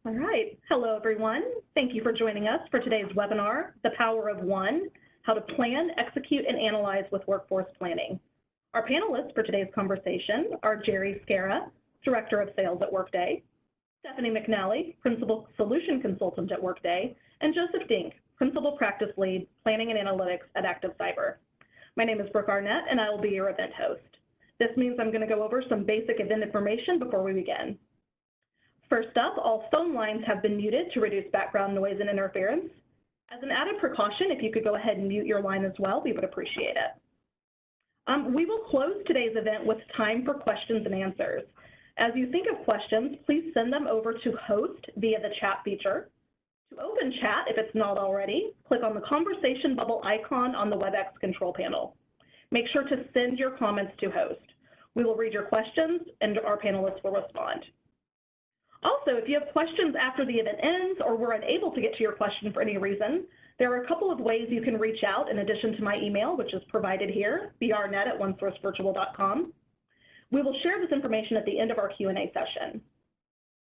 All right. Hello, everyone. Thank you for joining us for today's webinar, The Power of One, How to Plan, Execute, and Analyze with Workforce Planning. Our panelists for today's conversation are Jerry Scara, Director of Sales at Workday, Stephanie McNally, Principal Solution Consultant at Workday, and Joseph Dink, Principal Practice Lead, Planning and Analytics at Active Cyber. My name is Brooke Arnett, and I will be your event host. This means I'm going to go over some basic event information before we begin. First up, all phone lines have been muted to reduce background noise and interference. As an added precaution, if you could go ahead and mute your line as well, we would appreciate it. We will close today's event with time for questions and answers. As you think of questions, please send them over to host via the chat feature. To open chat, if it's not already, click on the conversation bubble icon on the WebEx control panel. Make sure to send your comments to host. We will read your questions and our panelists will respond. Also, if you have questions after the event ends or we're unable to get to your question for any reason, there are a couple of ways you can reach out in addition to my email, which is provided here, brnet@onesourcevirtual.com. We will share this information at the end of our Q&A session.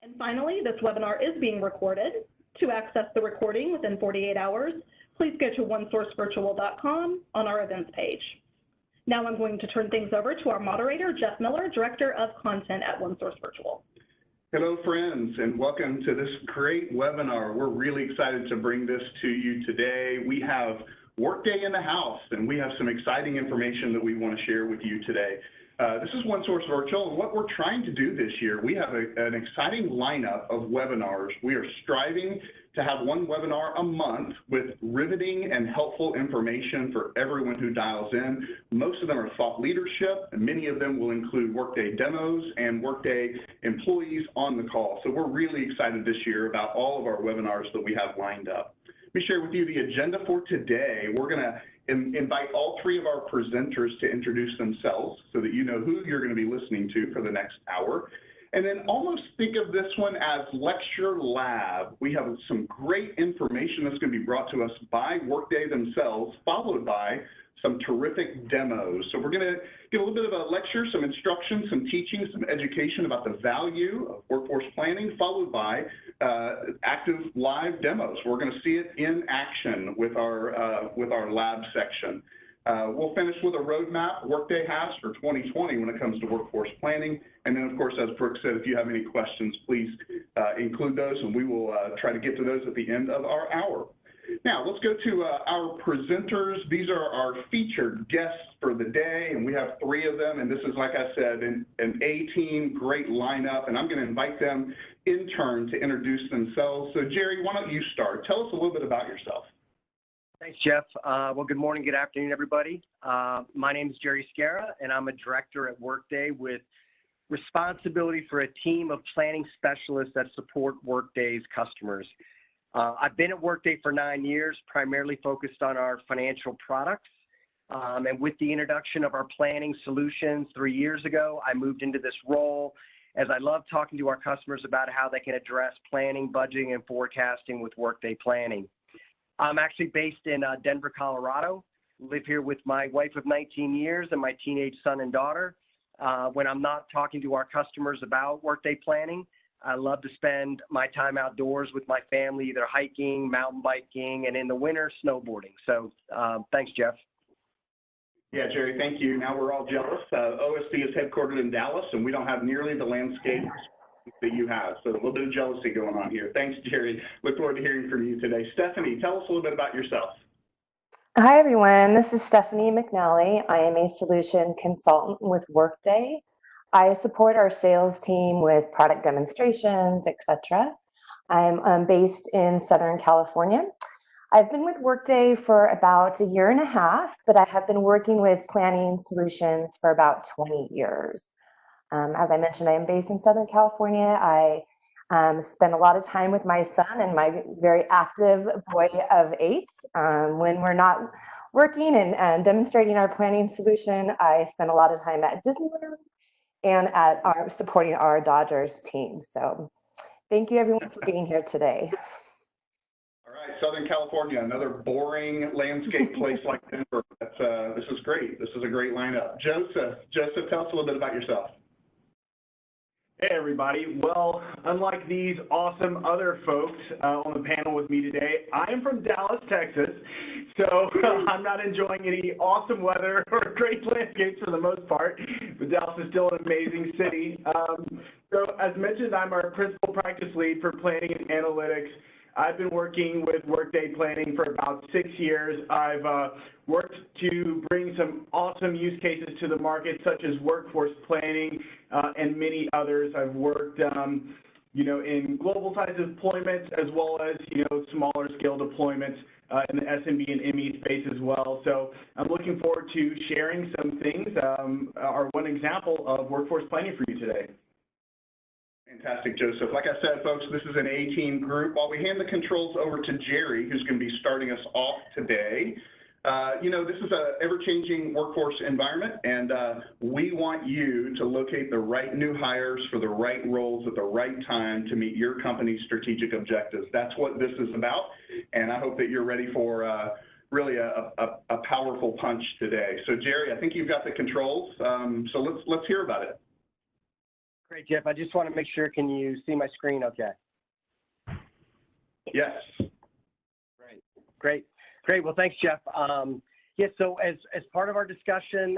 And finally, this webinar is being recorded. To access the recording within 48 hours, please go to onesourcevirtual.com on our events page. Now I'm going to turn things over to our moderator, Jeff Miller, Director of Content at OneSource Virtual. Hello, friends, and welcome to this great webinar. We're really excited to bring this to you today. We have Workday in the house, and we have some exciting information that we want to share with you today. This is OneSource Virtual, and what we're trying to do this year, we have an exciting lineup of webinars. We are striving to have one webinar a month with riveting and helpful information for everyone who dials in. Most of them are thought leadership, and many of them will include Workday demos and Workday employees on the call. So we're really excited this year about all of our webinars that we have lined up. Let me share with you the agenda for today. We're going to invite all three of our presenters to introduce themselves so that you know who you're going to be listening to for the next hour. And then almost think of this one as Lecture Lab. We have some great information that's going to be brought to us by Workday themselves, followed by some terrific demos. So we're going to get a little bit of a lecture, some instruction, some teaching, some education about the value of workforce planning, followed by active live demos. We're going to see it in action with our lab section. We'll finish with a roadmap Workday has for 2020 when it comes to workforce planning. And then, of course, as Brooke said, if you have any questions, please include those, and we will try to get to those at the end of our hour. Now, let's go to our presenters. These are our featured guests for the day, and we have three of them. And this is, like I said, an A-team, great lineup. And I'm going to invite them in turn to introduce themselves. So, Jerry, why don't you start? Tell us a little bit about yourself. Thanks, Jeff. Well, good morning, good afternoon, everybody. My name is Jerry Scara, and I'm a director at Workday with responsibility for a team of planning specialists that support Workday's customers. I've been at Workday for 9 years, primarily focused on our financial products. And with the introduction of our planning solutions 3 years ago, I moved into this role as I love talking to our customers about how they can address planning, budgeting, and forecasting with Workday Planning. I'm actually based in Denver, Colorado. Live here with my wife of 19 years and my teenage son and daughter. When I'm not talking to our customers about Workday Planning, I love to spend my time outdoors with my family, either hiking, mountain biking, and in the winter, snowboarding. So thanks, Jeff. Yeah, Jerry, thank you. Now we're all jealous. OSC is headquartered in Dallas, and we don't have nearly the landscape that you have. So a little bit of jealousy going on here. Thanks, Jerry. Look forward to hearing from you today. Stephanie, tell us a little bit about yourself. Hi, everyone. This is Stephanie McNally. I am a solution consultant with Workday. I support our sales team with product demonstrations, etc. I'm based in Southern California. I've been with Workday for about 1.5 years, but I have been working with planning solutions for about 20 years. As I mentioned, I am based in Southern California. I spend a lot of time with my son and my very active boy of 8. When we're not working and demonstrating our planning solution, I spend a lot of time at Disneyland and at supporting our Dodgers team. So thank you, everyone, for being here today. All right, Southern California, another boring landscape place like Denver. This is great. This is a great lineup. Joseph, tell us a little bit about yourself. Hey everybody. Well, unlike these awesome other folks on the panel with me today, I am from Dallas, Texas, so I'm not enjoying any awesome weather or great landscapes for the most part, but Dallas is still an amazing city. So as mentioned, I'm our principal practice lead for planning and analytics. I've been working with Workday Planning for about 6 years. I've worked to bring some awesome use cases to the market, such as workforce planning and many others. I've worked, in global size deployments as well as, smaller scale deployments in the SMB and ME space as well. So I'm looking forward to sharing some things, or one example of workforce planning for you today. Fantastic, Joseph. Like I said, folks, this is an A-team group. While we hand the controls over to Jerry, who's going to be starting us off today, this is an ever-changing workforce environment, and we want you to locate the right new hires for the right roles at the right time to meet your company's strategic objectives. That's what this is about, and I hope that you're ready for really a powerful punch today. So, Jerry, I think you've got the controls, so let's hear about it. Great, Jeff. I just want to make sure, can you see my screen okay? Yes. Great. Well, thanks, Jeff. So as part of our discussion,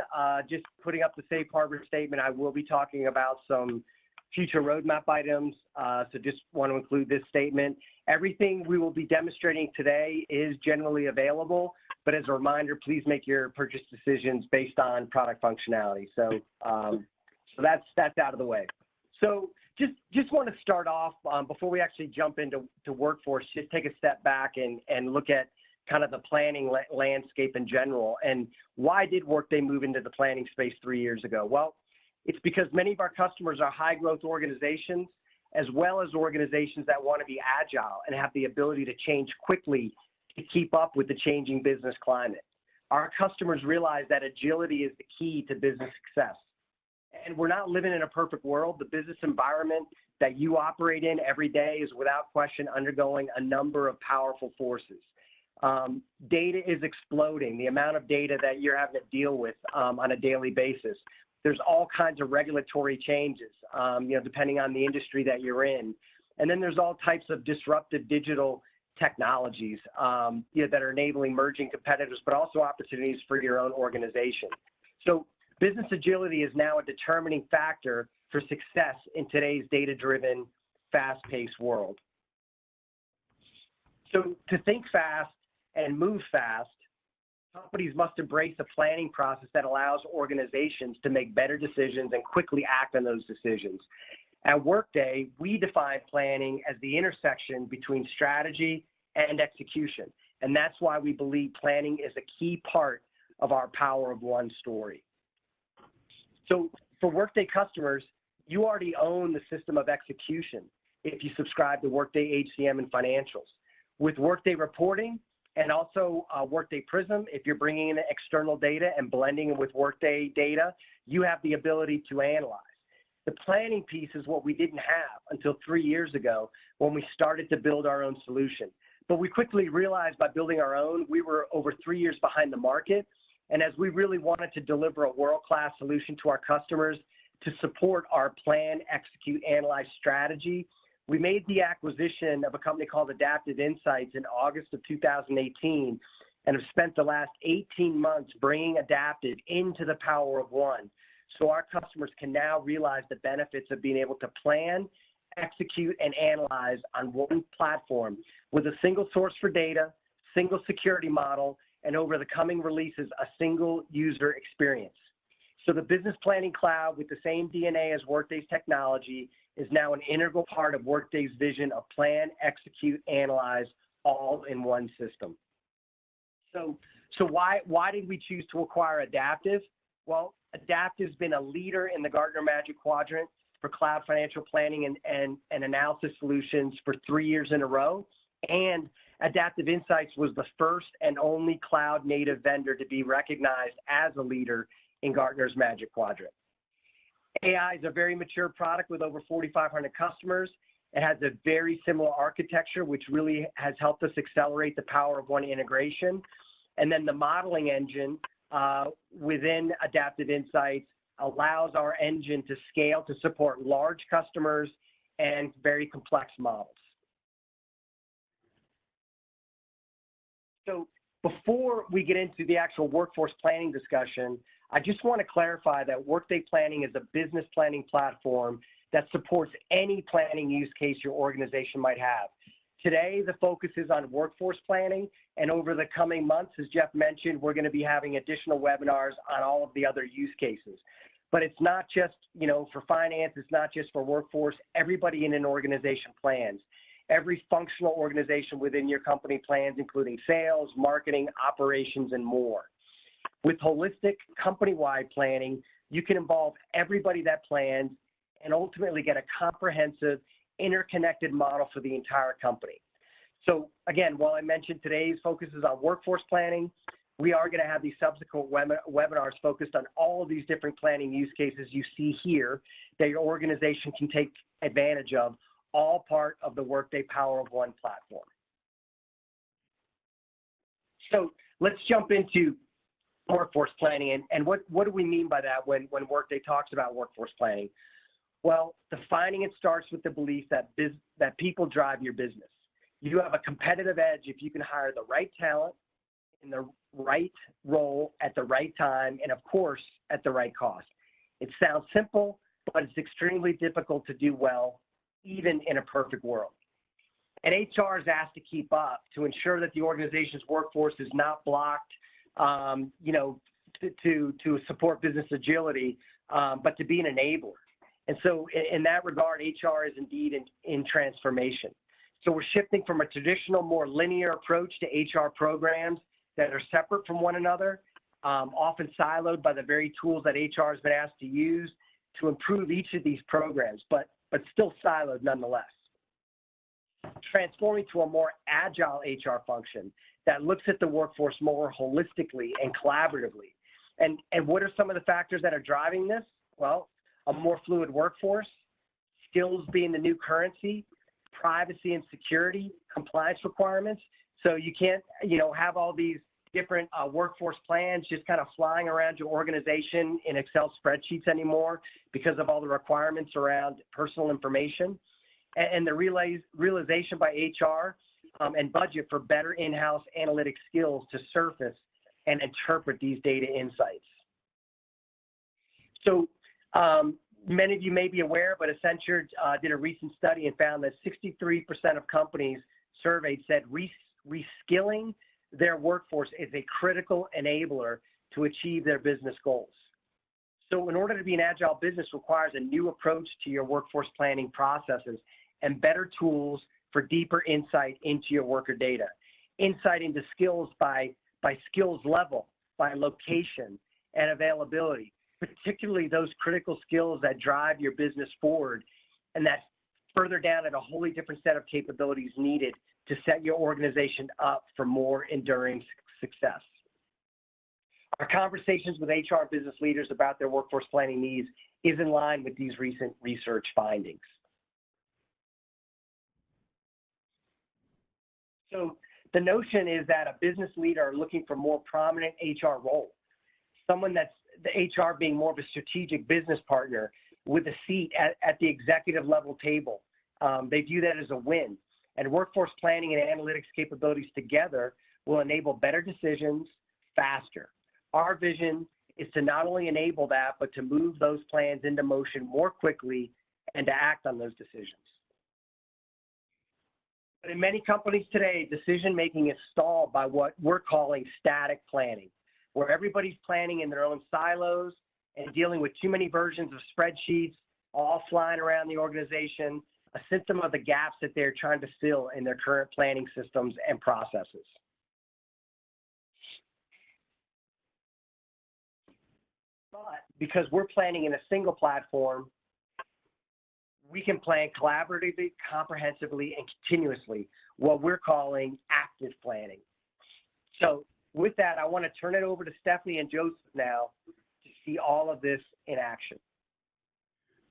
just putting up the safe harbor statement, I will be talking about some future roadmap items. So just want to include this statement. Everything we will be demonstrating today is generally available, but as a reminder, please make your purchase decisions based on product functionality. So that's out of the way. So just want to start off before we actually jump into workforce, just take a step back and look at kind of the planning landscape in general. And why did Workday move into the planning space 3 years ago? Well, it's because many of our customers are high growth organizations, as well as organizations that want to be agile and have the ability to change quickly to keep up with the changing business climate. Our customers realize that agility is the key to business success. And we're not living in a perfect world. The business environment that you operate in every day is without question undergoing a number of powerful forces. Data is exploding, the amount of data that you're having to deal with on a daily basis. There's all kinds of regulatory changes, depending on the industry that you're in. And then there's all types of disruptive digital technologies that are enabling merging competitors, but also opportunities for your own organization. So business agility is now a determining factor for success in today's data-driven, fast-paced world. So to think fast and move fast, companies must embrace a planning process that allows organizations to make better decisions and quickly act on those decisions. At Workday, we define planning as the intersection between strategy and execution. And that's why we believe planning is a key part of our Power of One story. So for Workday customers, you already own the system of execution if you subscribe to Workday HCM and Financials. With Workday Reporting and also Workday Prism, if you're bringing in external data and blending it with Workday data, you have the ability to analyze. The planning piece is what we didn't have until 3 years ago when we started to build our own solution. But we quickly realized by building our own, we were over 3 years behind the market. And as we really wanted to deliver a world-class solution to our customers to support our plan, execute, analyze strategy, we made the acquisition of a company called Adaptive Insights in August of 2018 and have spent the last 18 months bringing Adaptive into the Power of One. So our customers can now realize the benefits of being able to plan, execute, and analyze on one platform with a single source for data, single security model, and over the coming releases, a single user experience. So the Business Planning Cloud with the same DNA as Workday's technology is now an integral part of Workday's vision of plan, execute, analyze, all in one system. So why did we choose to acquire Adaptive? Well, Adaptive's been a leader in the Gartner Magic Quadrant for cloud financial planning and analysis solutions for 3 years in a row. And Adaptive Insights was the first and only cloud native vendor to be recognized as a leader in Gartner's Magic Quadrant. AI is a very mature product with over 4,500 customers. It has a very similar architecture, which really has helped us accelerate the Power of One integration. And then the modeling engine within Adaptive Insights allows our engine to scale to support large customers and very complex models. So before we get into the actual workforce planning discussion, I just want to clarify that Workday Planning is a business planning platform that supports any planning use case your organization might have. Today, the focus is on workforce planning, and over the coming months, as Jeff mentioned, we're going to be having additional webinars on all of the other use cases. But it's not just, for finance, it's not just for workforce. Everybody in an organization plans. Every functional organization within your company plans, including sales, marketing, operations, and more. With holistic company-wide planning, you can involve everybody that plans and ultimately get a comprehensive, interconnected model for the entire company. So again, while I mentioned today's focus is on workforce planning, we are going to have these subsequent webinars focused on all of these different planning use cases you see here that your organization can take advantage of, all part of the Workday Power of One platform. So let's jump into workforce planning, and what do we mean by that when Workday talks about workforce planning? Well, defining it starts with the belief that people drive your business. You have a competitive edge if you can hire the right talent in the right role at the right time, and of course, at the right cost. It sounds simple, but it's extremely difficult to do well, even in a perfect world. And HR is asked to keep up to ensure that the organization's workforce is not blocked, to support business agility, but to be an enabler. And so in that regard, HR is indeed in transformation. So we're shifting from a traditional, more linear approach to HR programs that are separate from one another, often siloed by the very tools that HR has been asked to use to improve each of these programs, but still siloed nonetheless. Transforming to a more agile HR function that looks at the workforce more holistically and collaboratively. And what are some of the factors that are driving this? Well, a more fluid workforce, skills being the new currency, privacy and security, compliance requirements. So you can't, have all these different workforce plans just kind of flying around your organization in Excel spreadsheets anymore because of all the requirements around personal information. And the realization by HR and budget for better in-house analytic skills to surface and interpret these data insights. So many of you may be aware, but Accenture did a recent study and found that 63% of companies surveyed said reskilling their workforce is a critical enabler to achieve their business goals. So in order to be an agile business requires a new approach to your workforce planning processes and better tools for deeper insight into your worker data. Insight into skills by skills level, by location and availability, particularly those critical skills that drive your business forward, and that's further down at a wholly different set of capabilities needed to set your organization up for more enduring success. Our conversations with HR business leaders about their workforce planning needs is in line with these recent research findings. So the notion is that a business leader are looking for more prominent HR role, someone that's the HR being more of a strategic business partner with a seat at the executive level table. They view that as a win. And workforce planning and analytics capabilities together will enable better decisions faster. Our vision is to not only enable that, but to move those plans into motion more quickly and to act on those decisions. But in many companies today, decision-making is stalled by what we're calling static planning, where everybody's planning in their own silos and dealing with too many versions of spreadsheets, all flying around the organization, a symptom of the gaps that they're trying to fill in their current planning systems and processes. But because we're planning in a single platform, we can plan collaboratively, comprehensively, and continuously, what we're calling active planning. So with that, I want to turn it over to Stephanie and Joseph now to see all of this in action.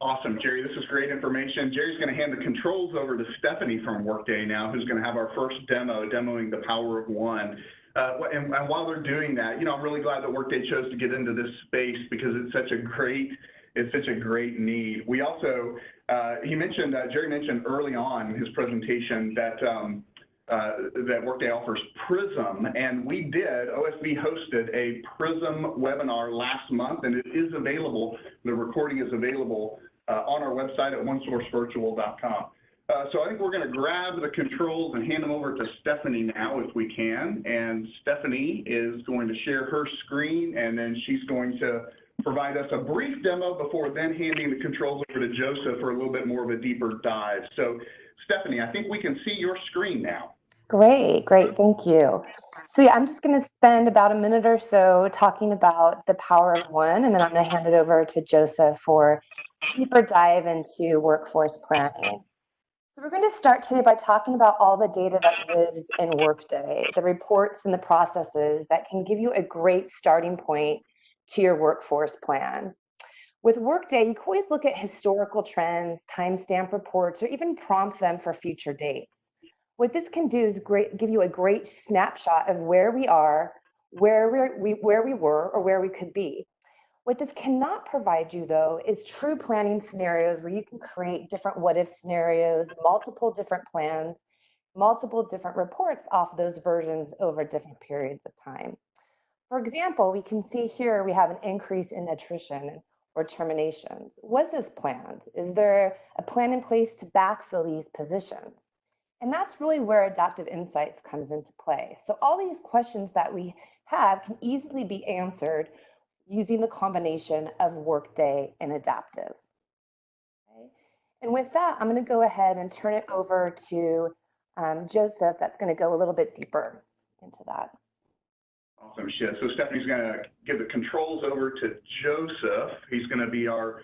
Awesome, Jerry. This is great information. Jerry's going to hand the controls over to Stephanie from Workday now, who's going to have our first demo, demoing the Power of One. And while they're doing that, I'm really glad that Workday chose to get into this space because it's such a great need. We also, Jerry mentioned early on in his presentation that Workday offers Prism, and OSB hosted a Prism webinar last month, and it is available, the recording is available on our website at onesourcevirtual.com. So I think we're going to grab the controls and hand them over to Stephanie now if we can, and Stephanie is going to share her screen, and then she's going to provide us a brief demo before then handing the controls over to Joseph for a little bit more of a deeper dive. So Stephanie, I think we can see your screen now. Great, thank you. So yeah, I'm just going to spend about a minute or so talking about the power of one, and then I'm going to hand it over to Joseph for a deeper dive into workforce planning. So we're going to start today by talking about all the data that lives in Workday, the reports and the processes that can give you a great starting point to your workforce plan. With Workday, you can always look at historical trends, timestamp reports, or even prompt them for future dates. What this can do is give you a great snapshot of where we are, where we were, or where we could be. What this cannot provide you, though, is true planning scenarios where you can create different what-if scenarios, multiple different plans, multiple different reports off those versions over different periods of time. For example, we can see here we have an increase in attrition or terminations. Was this planned? Is there a plan in place to backfill these positions? And that's really where Adaptive Insights comes into play. So all these questions that we have can easily be answered using the combination of Workday and Adaptive. Okay. And with that, I'm going to go ahead and turn it over to Joseph. That's going to go a little bit deeper into that. Awesome, Shiv. So Stephanie's going to give the controls over to Joseph. He's going to be our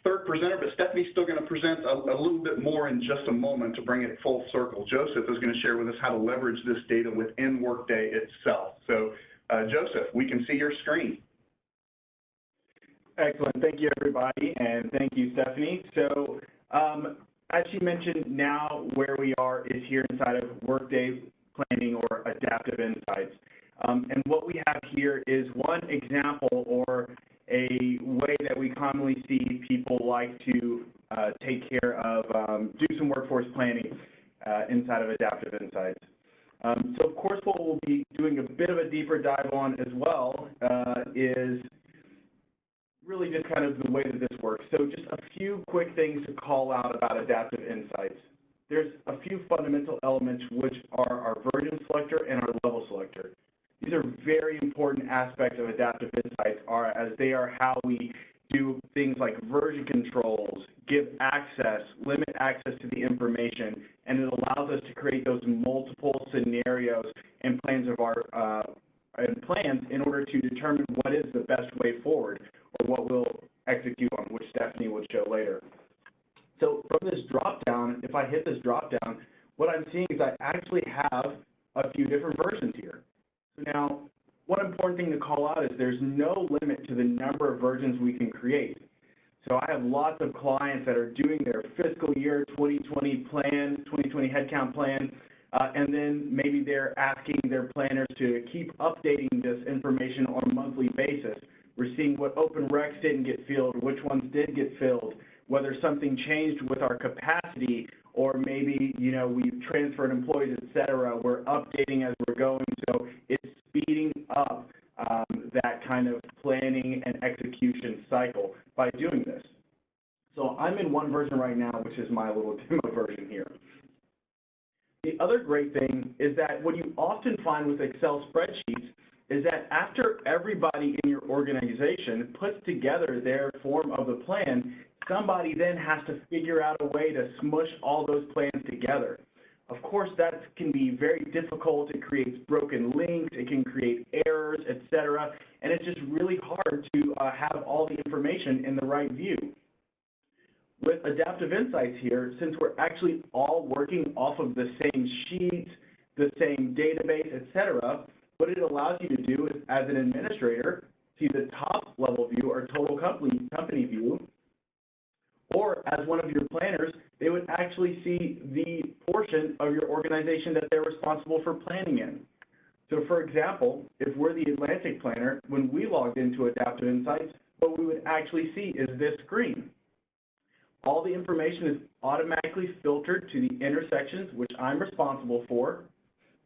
third presenter, but Stephanie's still going to present a little bit more in just a moment to bring it full circle. Joseph is going to share with us how to leverage this data within Workday itself. So Joseph, we can see your screen. Excellent. Thank you, everybody, and thank you, Stephanie. So as she mentioned, now where we are is here inside of Workday Planning or Adaptive Insights. And what we have here is one example or a way that we commonly see people like to take care of, do some workforce planning inside of Adaptive Insights. So of course, what we'll be doing a bit of a deeper dive on as well is really just kind of the way that this works. So just a few quick things to call out about Adaptive Insights. There's a few fundamental elements which are our version selector and our level selector. These are very important aspects of Adaptive Insights as they are how we do things like version controls, give access, limit access to the information, and it allows us to create those multiple scenarios and plans of our plans in order to determine what is the best way forward or what we'll execute on, which Stephanie will show later. So from this drop-down, if I hit this drop-down, what I'm seeing is I actually have a few different versions here. So now, one important thing to call out is there's no limit to the number of versions we can create. So I have lots of clients that are doing their fiscal year 2020 plan, 2020 headcount plan, and then maybe they're asking their planners to keep updating this information on a monthly basis. We're seeing what open recs didn't get filled, which ones did get filled, whether something changed with our capacity, or maybe, we've transferred employees, et cetera. We're updating as we're going. So it's speeding up that kind of planning and execution cycle by doing this. So I'm in one version right now, which is my little demo version here. The other great thing is that what you often find with Excel spreadsheets is that after everybody in your organization puts together their form of the plan, somebody then has to figure out a way to smush all those plans together. Of course, that can be very difficult. It creates broken links. It can create errors, et cetera. And it's just really hard to have all the information in the right view. With Adaptive Insights here, since we're actually all working off of the same sheets, the same database, et cetera, what it allows you to do is, as an administrator, see the top level view or total company view, or as one of your planners, they would actually see the portion of your organization that they're responsible for planning in. So for example, if we're the Atlantic planner, when we logged into Adaptive Insights, what we would actually see is this screen. All the information is automatically filtered to the intersections, which I'm responsible for,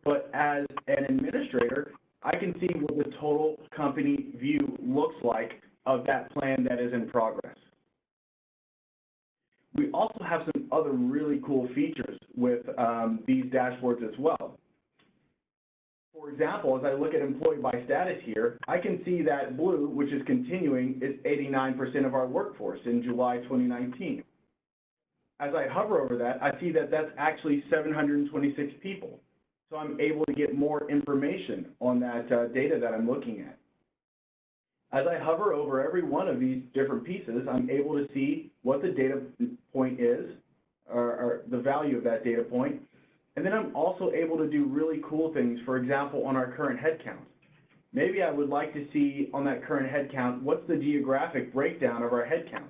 but as an administrator, I can see what the total company view looks like of that plan that is in progress. We also have some other really cool features with these dashboards as well. For example, as I look at employee by status here, I can see that blue, which is continuing, is 89% of our workforce in July 2019. As I hover over that, I see that that's actually 726 people. So I'm able to get more information on that data that I'm looking at. As I hover over every one of these different pieces, I'm able to see what the data point is, or the value of that data point. And then I'm also able to do really cool things, for example, on our current headcount. Maybe I would like to see on that current headcount, what's the geographic breakdown of our headcount?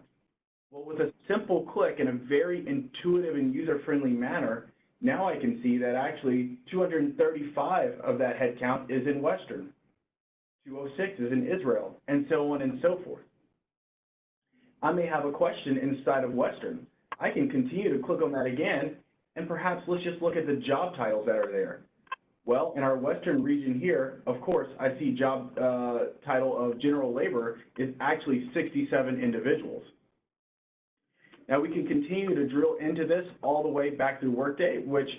Well, with a simple click in a very intuitive and user-friendly manner, now I can see that actually 235 of that headcount is in Western, 206 is in Israel, and so on and so forth. I may have a question inside of Western. I can continue to click on that again, and perhaps let's just look at the job titles that are there. Well, in our Western region here, of course, I see job title of general labor is actually 67 individuals. Now we can continue to drill into this all the way back through Workday, which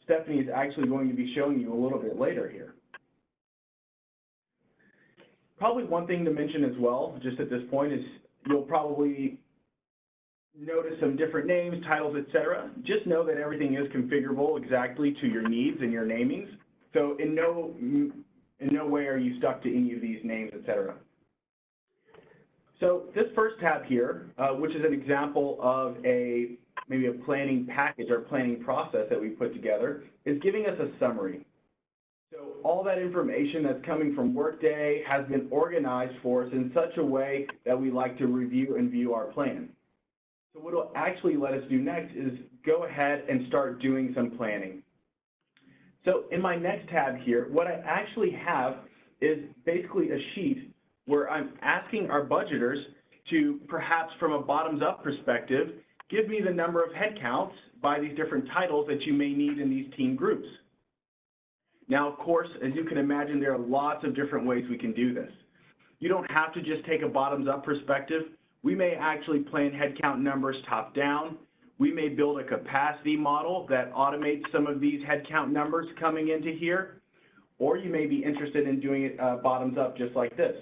Stephanie is actually going to be showing you a little bit later here. Probably one thing to mention as well, just at this point, is you'll probably notice some different names, titles, etc. Just know that everything is configurable exactly to your needs and your namings. So in no way are you stuck to any of these names, etc. So this first tab here, which is an example of maybe a planning package or planning process that we put together, is giving us a summary. So all that information that's coming from Workday has been organized for us in such a way that we like to review and view our plan. So what it'll actually let us do next is go ahead and start doing some planning. So in my next tab here, what I actually have is basically a sheet where I'm asking our budgeters to, perhaps from a bottoms-up perspective, give me the number of headcounts by these different titles that you may need in these team groups. Now, of course, as you can imagine, there are lots of different ways we can do this. You don't have to just take a bottoms-up perspective. We may actually plan headcount numbers top-down. We may build a capacity model that automates some of these headcount numbers coming into here, or you may be interested in doing it bottoms-up just like this.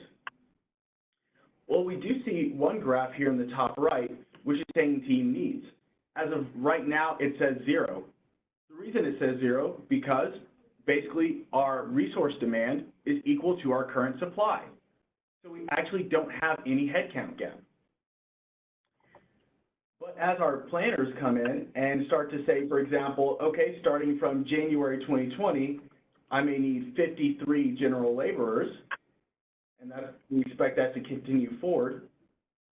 Well, we do see one graph here in the top right, which is saying team needs. As of right now, it says 0. The reason it says 0, because basically our resource demand is equal to our current supply. So we actually don't have any headcount gap. But as our planners come in and start to say, for example, okay, starting from January 2020, I may need 53 general laborers, and we expect that to continue forward.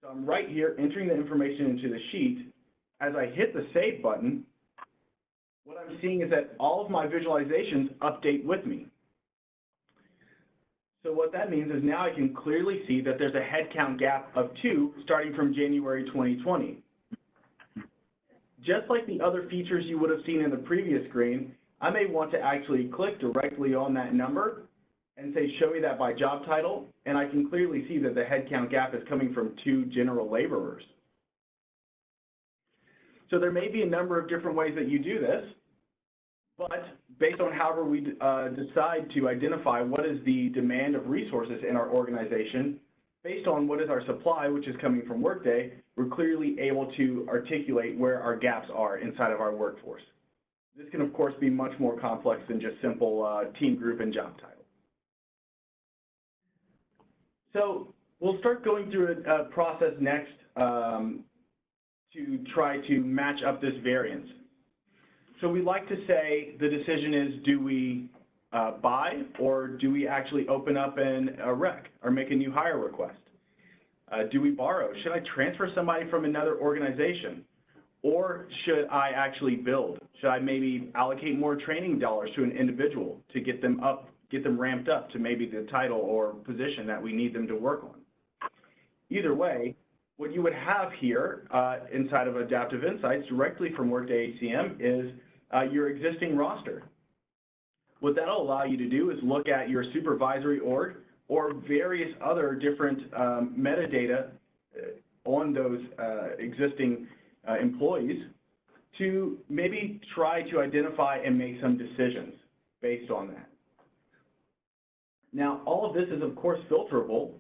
So I'm right here entering the information into the sheet. As I hit the Save button, what I'm seeing is that all of my visualizations update with me. So what that means is now I can clearly see that there's a headcount gap of 2 starting from January 2020. Just like the other features you would have seen in the previous screen, I may want to actually click directly on that number and say, show me that by job title, and I can clearly see that the headcount gap is coming from 2 general laborers. So there may be a number of different ways that you do this, but based on however we decide to identify what is the demand of resources in our organization, based on what is our supply, which is coming from Workday, we're clearly able to articulate where our gaps are inside of our workforce. This can, of course, be much more complex than just simple team group and job title. So we'll start going through a process next to try to match up this variance. So we like to say the decision is, do we buy, or do we actually open up a rec or make a new hire request? Do we borrow? Should I transfer somebody from another organization? Or should I actually build? Should I maybe allocate more training dollars to an individual to get them up get them ramped up to maybe the title or position that we need them to work on. Either way, what you would have here inside of Adaptive Insights directly from Workday HCM is your existing roster. What that'll allow you to do is look at your supervisory org or various other different metadata on those existing employees to maybe try to identify and make some decisions based on that. Now, all of this is, of course, filterable.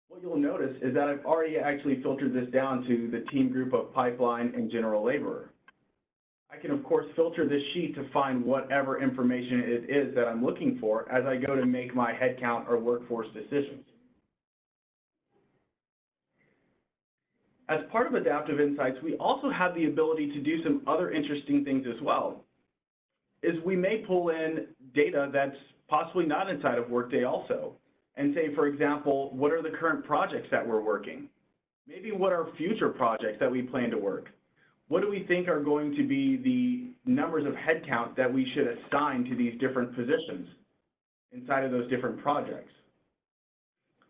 What you'll notice is that I've already actually filtered this down to the team group of pipeline and general laborer. I can, of course, filter this sheet to find whatever information it is that I'm looking for as I go to make my headcount or workforce decisions. As part of Adaptive Insights, we also have the ability to do some other interesting things as well. We may pull in data that's possibly not inside of Workday also, and say, for example, what are the current projects that we're working? Maybe what are future projects that we plan to work? What do we think are going to be the numbers of headcount that we should assign to these different positions inside of those different projects?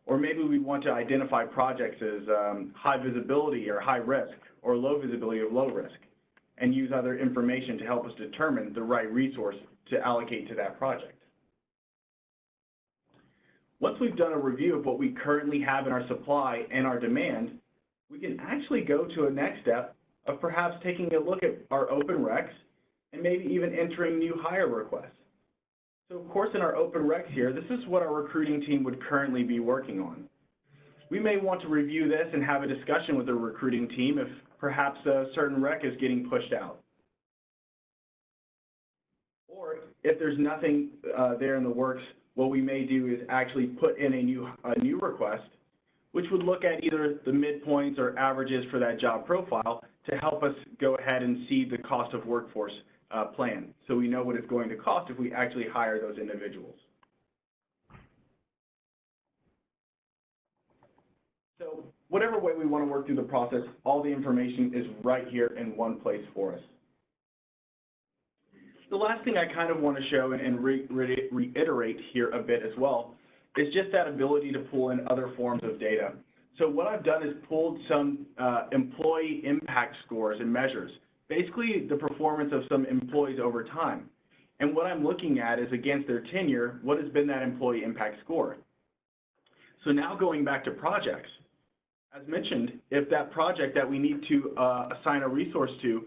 Or maybe we want to identify projects as high visibility or high risk, or low visibility or low risk, and use other information to help us determine the right resource to allocate to that project. Once we've done a review of what we currently have in our supply and our demand, we can actually go to a next step of perhaps taking a look at our open recs and maybe even entering new hire requests. So of course, in our open recs here, this is what our recruiting team would currently be working on. We may want to review this and have a discussion with the recruiting team if perhaps a certain rec is getting pushed out. Or if there's nothing there in the works, what we may do is actually put in a new request, which would look at either the midpoints or averages for that job profile to help us go ahead and see the cost of workforce plan, so we know what it's going to cost if we actually hire those individuals. So whatever way we want to work through the process, all the information is right here in one place for us. The last thing I kind of want to show and reiterate here a bit as well is just that ability to pull in other forms of data. So what I've done is pulled some employee impact scores and measures, basically the performance of some employees over time. And what I'm looking at is against their tenure, what has been that employee impact score? So now going back to projects, as mentioned, if that project that we need to assign a resource to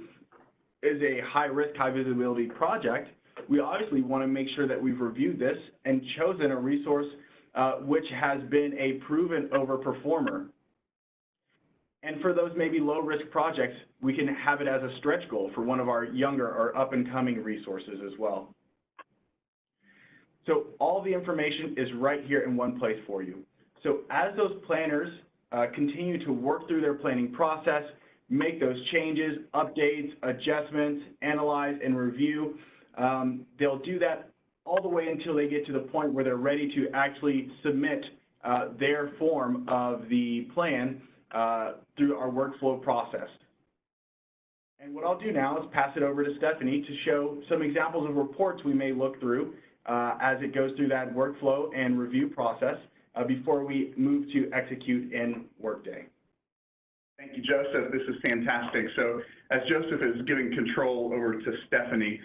is a high risk, high visibility project, we obviously want to make sure that we've reviewed this and chosen a resource which has been a proven overperformer. And for those maybe low risk projects, we can have it as a stretch goal for one of our younger or up and coming resources as well. So all the information is right here in one place for you. So as those planners continue to work through their planning process, make those changes, updates, adjustments, analyze and review, they'll do that all the way until they get to the point where they're ready to actually submit their form of the plan through our workflow process. And what I'll do now is pass it over to Stephanie to show some examples of reports we may look through as it goes through that workflow and review process before we move to execute in Workday. Thank you, Joseph. This is fantastic. So as Joseph is giving control over to Stephanie,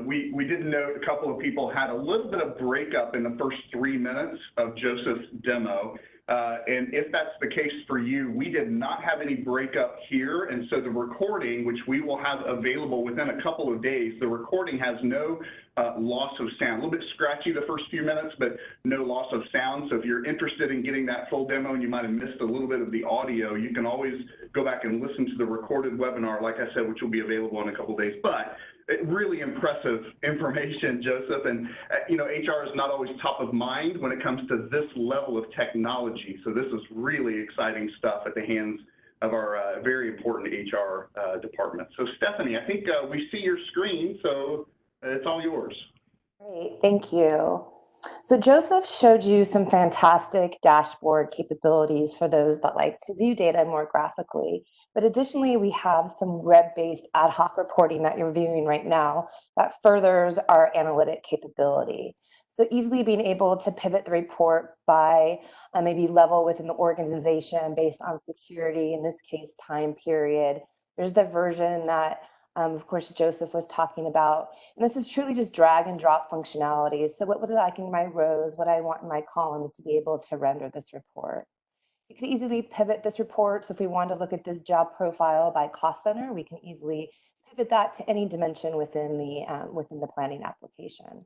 we did note a couple of people had a little bit of breakup in the first 3 minutes of Joseph's demo. And if that's the case for you, we did not have any breakup here. And so the recording, which we will have available within a couple of days, the recording has no loss of sound. A little bit scratchy the first few minutes, but no loss of sound. So if you're interested in getting that full demo and you might have missed a little bit of the audio, you can always go back and listen to the recorded webinar, like I said, which will be available in a couple of days. But really impressive information, Joseph. And, you know, HR is not always top of mind when it comes to this level of technology. So this is really exciting stuff at the hands of our very important HR department. So Stephanie, I think we see your screen, so it's all yours. Great, thank you. So Joseph showed you some fantastic dashboard capabilities for those that like to view data more graphically. But additionally, we have some web-based ad hoc reporting that you're viewing right now that furthers our analytic capability. So easily being able to pivot the report by maybe level within the organization based on security, in this case, time period. There's the version that, of course, Joseph was talking about. And this is truly just drag and drop functionality. So what would I like in my rows, what I want in my columns to be able to render this report. You can easily pivot this report. So if we want to look at this job profile by cost center, we can easily pivot that to any dimension within the planning application.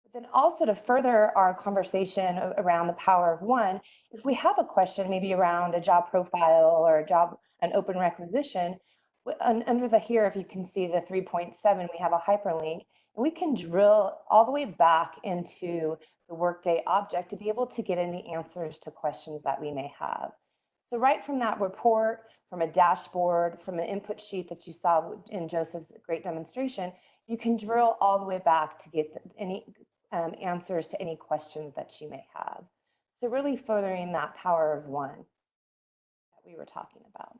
But then also to further our conversation around the power of one, if we have a question maybe around a job profile or an open requisition, under the here, if you can see the 3.7, we have a hyperlink, and we can drill all the way back into the Workday object to be able to get any answers to questions that we may have. So right from that report, from a dashboard, from an input sheet that you saw in Joseph's great demonstration, you can drill all the way back to get any answers to any questions that you may have. So really furthering that power of one that we were talking about.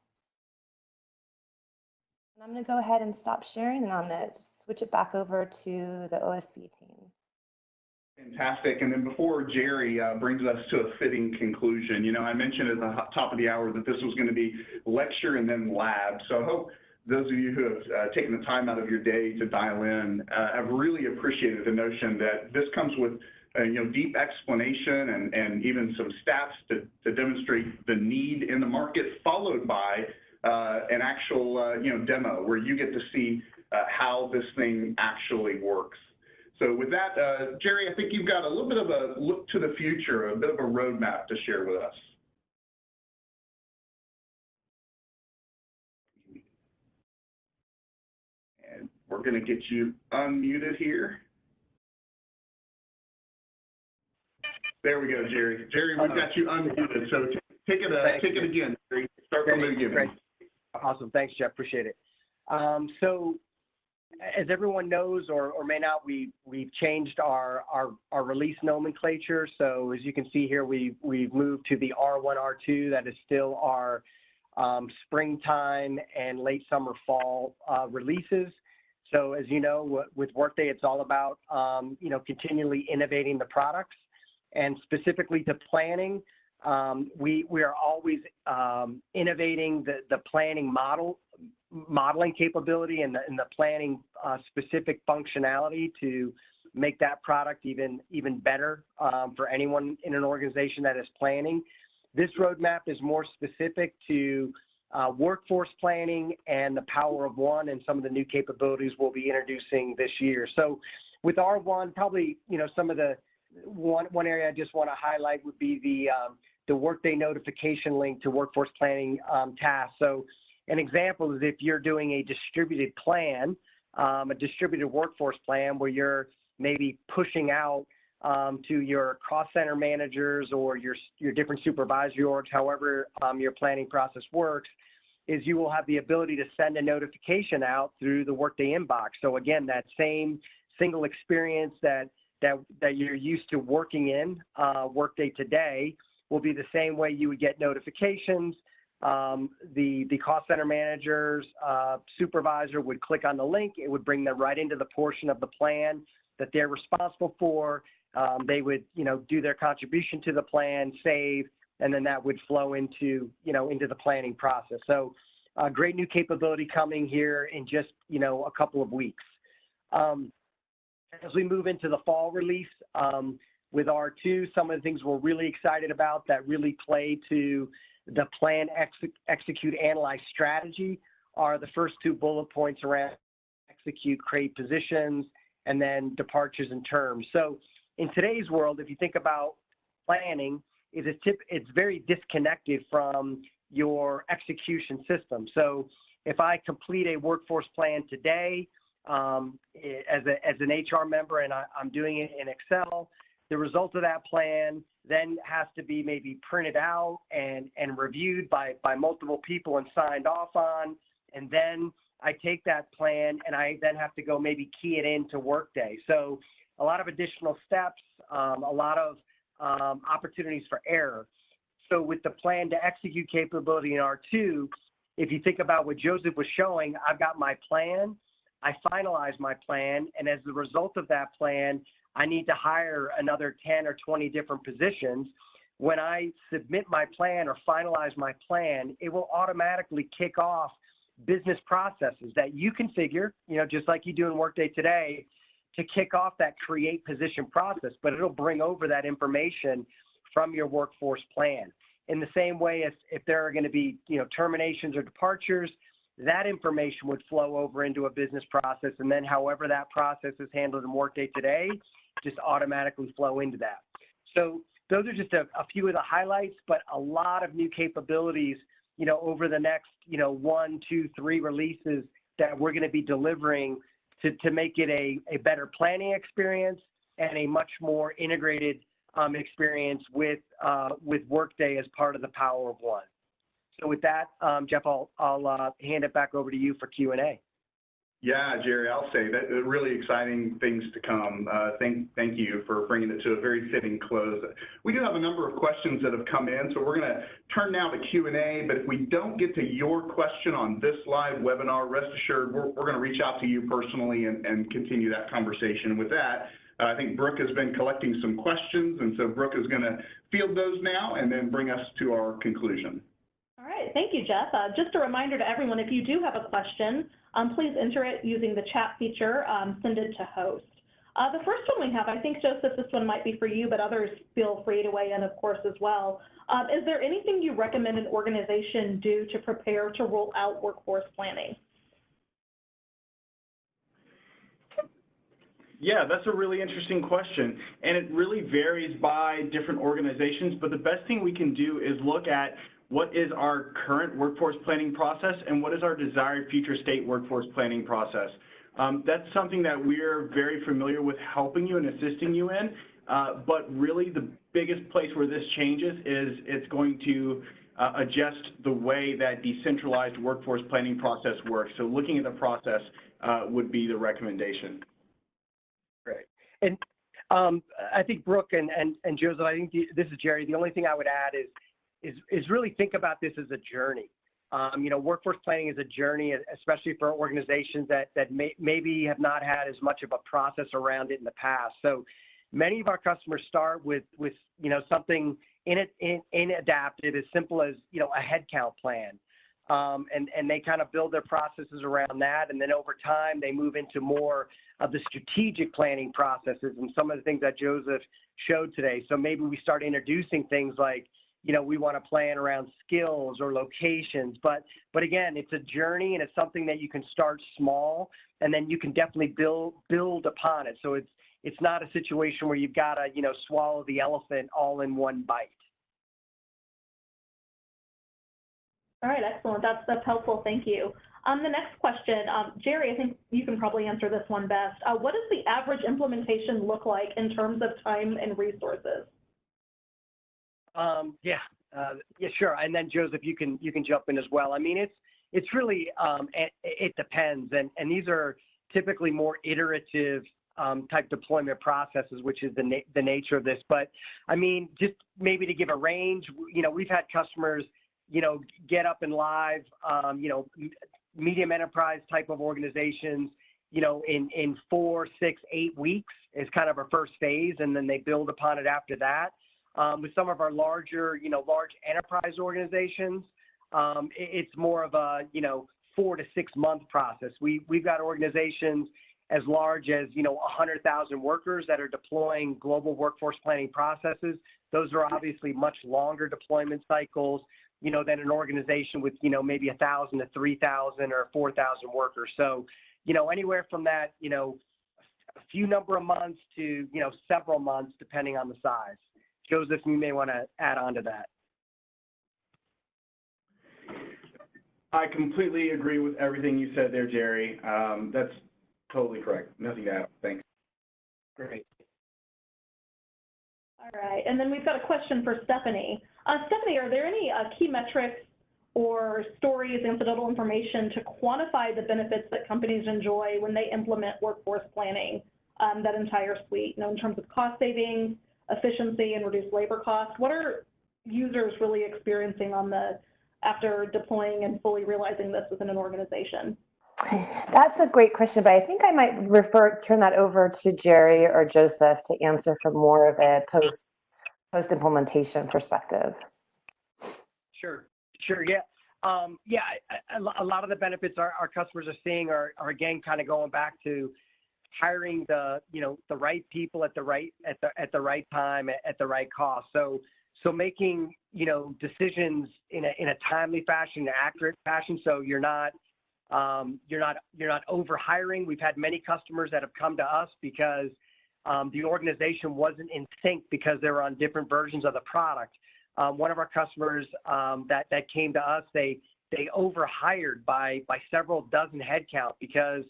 And I'm going to go ahead and stop sharing, and I'm going to switch it back over to the OSB team. Fantastic. And then before Jerry brings us to a fitting conclusion, you know, I mentioned at the top of the hour that this was going to be lecture and then lab. So I hope those of you who have taken the time out of your day to dial in have really appreciated the notion that this comes with you know, deep explanation and even some stats to demonstrate the need in the market, followed by an actual you know, demo where you get to see how this thing actually works. So with that, Jerry, I think you've got a little bit of a look to the future, a bit of a roadmap to share with us. And we're going to get you unmuted here. There we go, Jerry. Jerry, we've got you unmuted. So take it again, Jerry. Start from the beginning. Great. Awesome. Thanks, Jeff. Appreciate it. So as everyone knows or may not, we've changed our release nomenclature. So as you can see here, we've moved to the R1, R2. That is still our springtime and late summer, fall releases. So as you know, with Workday, it's all about you know, continually innovating the products, and specifically to planning. We are always innovating the planning modeling capability and the planning specific functionality to make that product even better for anyone in an organization that is planning. This roadmap is more specific to workforce planning and the power of one and some of the new capabilities we'll be introducing this year. So with R1, probably, you know, some of the one area I just want to highlight would be the Workday notification link to workforce planning tasks. So an example is if you're doing a distributed plan, a distributed workforce plan where you're maybe pushing out to your cost center managers or your different supervisory orgs, however your planning process works, is you will have the ability to send a notification out through the Workday inbox. So again, that same single experience that you're used to working in Workday today will be the same way you would get notifications. The cost center manager's supervisor would click on the link. It would bring them right into the portion of the plan that they're responsible for. They would, you know, do their contribution to the plan, save, and then that would flow into, you know, into the planning process. So great new capability coming here in just, you know, a couple of weeks. As we move into the fall release, with R2, some of the things we're really excited about that really play to the plan, execute, analyze strategy are the first two bullet points around execute, create positions, and then departures and terms. So in today's world, if you think about planning, it's very disconnected from your execution system. So if I complete a workforce plan today as an HR member and I'm doing it in Excel, the result of that plan then has to be maybe printed out and reviewed by multiple people and signed off on. And then I take that plan and I then have to go maybe key it into Workday. So a lot of additional steps, a lot of opportunities for error. So with the plan to execute capability in R2, if you think about what Joseph was showing, I've got my plan, I finalize my plan, and as the result of that plan, I need to hire another 10 or 20 different positions. When I submit my plan or finalize my plan, it will automatically kick off business processes that you configure, just like you do in Workday today, to kick off that create position process, but it'll bring over that information from your workforce plan. In the same way, if there are going to be, terminations or departures, that information would flow over into a business process, and then however that process is handled in Workday today, just automatically flow into that. So those are just a few of the highlights, but a lot of new capabilities, over the next, 1, 2, 3 releases that we're going to be delivering to make it a better planning experience and a much more integrated experience with Workday as part of the Power of One. So with that, Jeff, I'll hand it back over to you for Q&A. Yeah, Jerry, I'll say that really exciting things to come. Thank you for bringing it to a very fitting close. We do have a number of questions that have come in, so we're going to turn now to Q&A, but if we don't get to your question on this live webinar, rest assured we're going to reach out to you personally and continue that conversation. With that, I think Brooke has been collecting some questions, and so Brooke is going to field those now and then bring us to our conclusion. All right, thank you, Jeff. Just a reminder to everyone, if you do have a question, please enter it using the chat feature, send it to host. The first one we have, I think, Joseph, this one might be for you, but others feel free to weigh in, of course, as well. Is there anything you recommend an organization do to prepare to roll out workforce planning? Yeah, that's a really interesting question, and it really varies by different organizations, but the best thing we can do is look at what is our current workforce planning process and what is our desired future state workforce planning process. That's something that we're very familiar with helping you and assisting you in, but really the biggest place where this changes is it's going to adjust the way that decentralized workforce planning process works. So looking at the process would be the recommendation. Great. And I think Brooke and Joseph, I think this is Jerry. The only thing I would add is really think about this as a journey. Workforce planning is a journey, especially for organizations that maybe have not had as much of a process around it in the past. So many of our customers start with something adaptive, as simple as a headcount plan, and they kind of build their processes around that, and then over time they move into more of the strategic planning processes and some of the things that Joseph showed today. So maybe we start introducing things like, we want to plan around skills or locations, but again, it's a journey and it's something that you can start small and then you can definitely build upon it. So it's not a situation where you've got to, swallow the elephant all in one bite. All right, excellent. That's helpful. Thank you. The next question, Jerry, I think you can probably answer this one best. What does the average implementation look like in terms of time and resources? Yeah, sure. And then Joseph, you can jump in as well. I mean, it's really, it depends. And these are typically more iterative type deployment processes, which is the nature of this. But I mean, just maybe to give a range, we've had customers, get up and live, medium enterprise type of organizations, in 4, 6, 8 weeks is kind of our first phase. And then they build upon it after that. With some of our larger, large enterprise organizations, it's more of a, 4 to 6 month process. We've got organizations as large as, 100,000 workers that are deploying global workforce planning processes. Those are obviously much longer deployment cycles, than an organization with, maybe 1,000 to 3,000 or 4,000 workers. So, anywhere from that, a few number of months to, several months, depending on the size. Joseph, you may want to add on to that. I completely agree with everything you said there, Jerry. That's totally correct. Nothing to add. Thanks. Great. All right, and then we've got a question for Stephanie. Stephanie, are there any key metrics or stories, anecdotal information to quantify the benefits that companies enjoy when they implement workforce planning, that entire suite, in terms of cost savings, efficiency, and reduced labor costs? What are users really experiencing after deploying and fully realizing this within an organization? That's a great question, but I think I might turn that over to Jerry or Joseph to answer from more of a post-implementation perspective. Sure, yeah. Yeah, a lot of the benefits our customers are seeing are again kind of going back to hiring the right people at the right time at the right cost. So making decisions in a timely fashion, an accurate fashion. So you're not over hiring. We've had many customers that have come to us because the organization wasn't in sync because they were on different versions of the product. One of our customers that came to us, they overhired by several dozen headcount because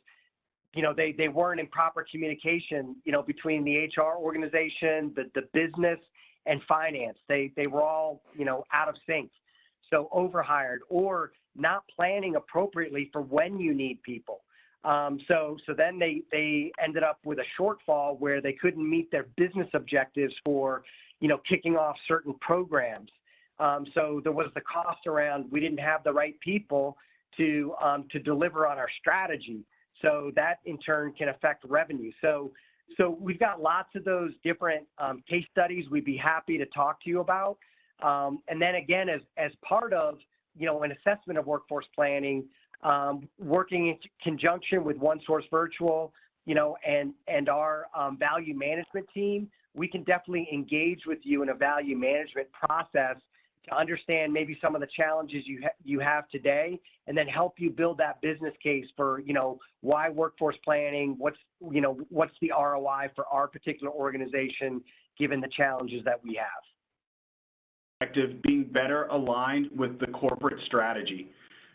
they weren't in proper communication between the HR organization, the business, and finance. They were all out of sync. So overhired or not planning appropriately for when you need people. So then they ended up with a shortfall where they couldn't meet their business objectives for kicking off certain programs. So there was the cost around we didn't have the right people to deliver on our strategy. So that in turn can affect revenue. So we've got lots of those different case studies we'd be happy to talk to you about. And then again, as part of an assessment of workforce planning, working in conjunction with OneSource Virtual, and our value management team, we can definitely engage with you in a value management process to understand maybe some of the challenges you have today, and then help you build that business case for why workforce planning, what's the ROI for our particular organization given the challenges that we have. Being better aligned with the corporate strategy,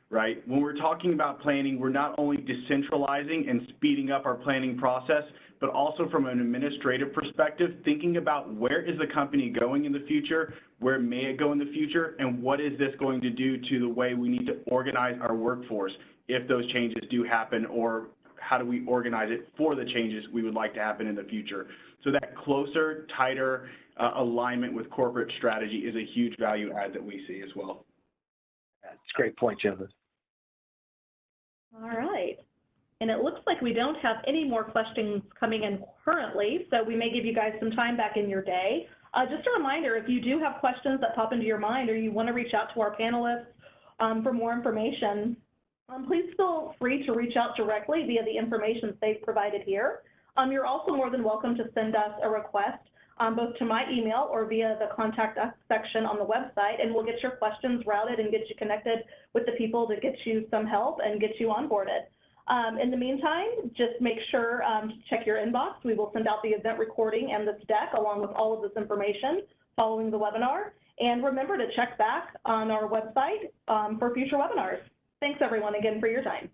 right? When we're talking about planning, we're not only decentralizing and speeding up our planning process, but also from an administrative perspective, thinking about where is the company going in the future, where may it go in the future, and what is this going to do to the way we need to organize our workforce if those changes do happen, or how do we organize it for the changes we would like to happen in the future. So that closer, tighter alignment with corporate strategy is a huge value add that we see as well. That's a great point, Joseph. All right. And it looks like we don't have any more questions coming in currently, so we may give you guys some time back in your day. Just a reminder, if you do have questions that pop into your mind or you want to reach out to our panelists for more information, please feel free to reach out directly via the information they've provided here. You're also more than welcome to send us a request both to my email or via the contact us section on the website, and we'll get your questions routed and get you connected with the people to get you some help and get you onboarded. In the meantime, just make sure to check your inbox. We will send out the event recording and this deck along with all of this information following the webinar. And remember to check back on our website for future webinars. Thanks everyone again for your time.